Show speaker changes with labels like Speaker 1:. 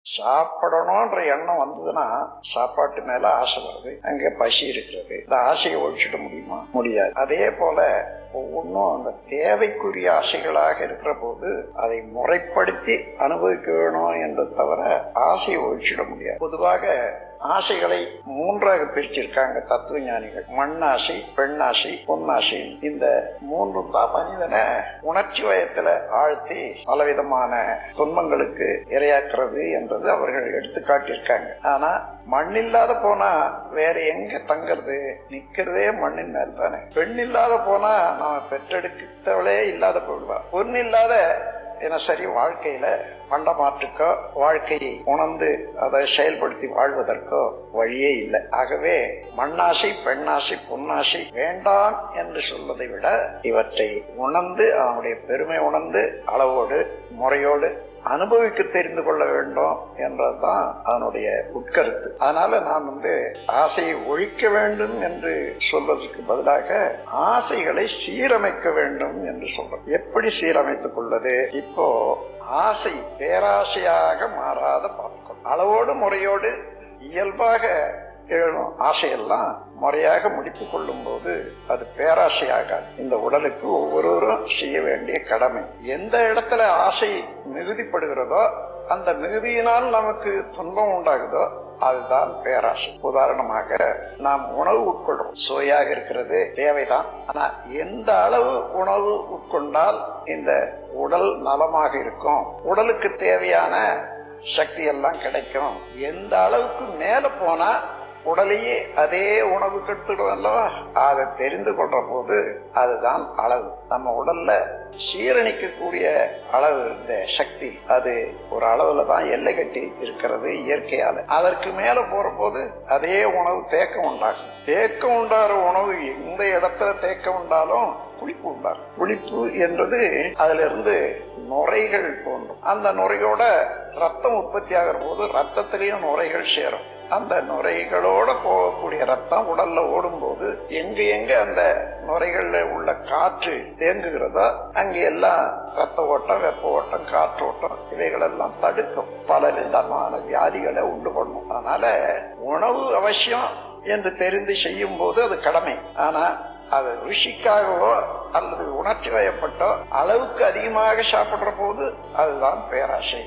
Speaker 1: சாப்பிடணும்ன்ற எண்ணம் வந்ததுன்னா சாப்பாட்டு மேல ஆசை வருது, அங்க பசி இருக்கிறது. இந்த ஆசையை ஒழிச்சிட முடியுமா? முடியாது. அதே போல ஒவ்வொன்றும் அந்த தேவைக்குரிய ஆசைகளாக இருக்கிற போது அதை முறைப்படுத்தி அனுபவிக்க வேணும் என்று தவிர ஆசையை ஒழிச்சிட முடியாது. பொதுவாக ஆசைகளை மூன்றாக பிரிச்சிருக்காங்க தத்துவ ஞானிகள். மண்ணாசை, பெண்ணாசை, பொன்னாசை. இந்த மூன்றும் தான் மனிதனை உணர்ச்சி வயத்துல ஆழ்த்தி பலவிதமான துன்பங்களுக்கு இரையாக்குறது என்றது அவர்கள் எடுத்து காட்டியிருக்காங்க. ஆனா மண் இல்லாத போனா வேற எங்க தங்கறது? நிக்கிறதே மண்ணின் மேல் தானே. பெண் இல்லாத போனா நாம பெற்றெடுக்கவளே இல்லாத போயிடுவா. பொண்ணு இல்லாத தினசரி வாழ்க்கையில பண்டமாற்றுக்கோ வாழ்க்கையை உணர்ந்து அதை செயல்படுத்தி வாழ்வதற்கோ வழியே இல்லை. ஆகவே மண்ணாசை, பெண்ணாசை, பொன்னாசை வேண்டாம் என்று சொல்வதை விட இவற்றை உணர்ந்து அவனுடைய பெருமை உணர்ந்து அளவோடு முறையோடு அனுபவிக்க தெரிந்து கொள்ள வேண்டும் என்றதுதான் அதனுடைய உட்கருத்து. அதனால நான் ஆசையை ஒழிக்க வேண்டும் என்று சொல்வதற்கு பதிலாக ஆசைகளை சீரமைக்க வேண்டும் என்று சொல்றேன். எப்படி சீரமைத்துக் கொள்வது? இப்போ ஆசை பேராசையாக மாறாத பார்த்துக்கணும். அளவோடு முறையோடு இயல்பாக எழும் ஆசையெல்லாம் முறையாக முடித்துக் கொள்ளும் போது அது பேராசையாகாது. இந்த உடலுக்கு ஒவ்வொருவரும் செய்ய வேண்டிய கடமை. எந்த இடத்துல ஆசை மிகுதிப்படுகிறதோ அந்த மிகுதியினால் நமக்கு துன்பம் உண்டாகுதோ அதுதான் பேராசை. உதாரணமாக நாம் உணவு உட்கொள்றோம், சுவையாக இருக்கிறது, தேவைதான். ஆனா எந்த அளவு உணவு உட்கொண்டால் இந்த உடல் நலமாக இருக்கும், உடலுக்கு தேவையான சக்தி எல்லாம் கிடைக்கும், எந்த அளவுக்கு மேல போனா உடலையே அதே உணவு கெடுத்துடும் அல்லவா? அதை தெரிந்து கொள்ற போது அதுதான் அளவு. நம்ம உடல்ல சீரணிக்கக்கூடிய அளவு இந்த சக்தி அது ஒரு அளவுல தான் எல்லை கட்டி இருக்கிறது இயற்கையால. அதற்கு மேல போற போது அதே உணவு தேக்கம் உண்டாகும். தேக்கம் உண்டாகிற உணவு எந்த இடத்துல தேக்கம் உண்டாலும் புளிப்பு உண்டாகும். புளிப்பு என்றது அதுல இருந்து நுரைகள் தோன்றும். அந்த நுரையோட ரத்தம் உற்பத்தி ஆகிற போது ரத்தத்திலையும் நுரைகள் சேரும். அந்த நுரைகளோட போகக்கூடிய ரத்தம் உடல்ல ஓடும் போது எங்க எங்க அந்த நுரைகள்ல உள்ள காற்று தேங்குகிறதோ அங்க எல்லாம் ரத்த ஓட்டம், வெப்ப ஓட்டம், காற்று ஓட்டம் இவைகள் எல்லாம் தடுக்கும். பல விதமான வியாதிகளை உண்டு பண்ணும். அதனால உணவு அவசியம் என்று தெரிந்து செய்யும் போது அது கடமை. ஆனா அது ருசிக்காகவோ அல்லது உணர்ச்சி வயப்பட்டோ அளவுக்கு அதிகமாக சாப்பிடுற போது அதுதான் பேராசை.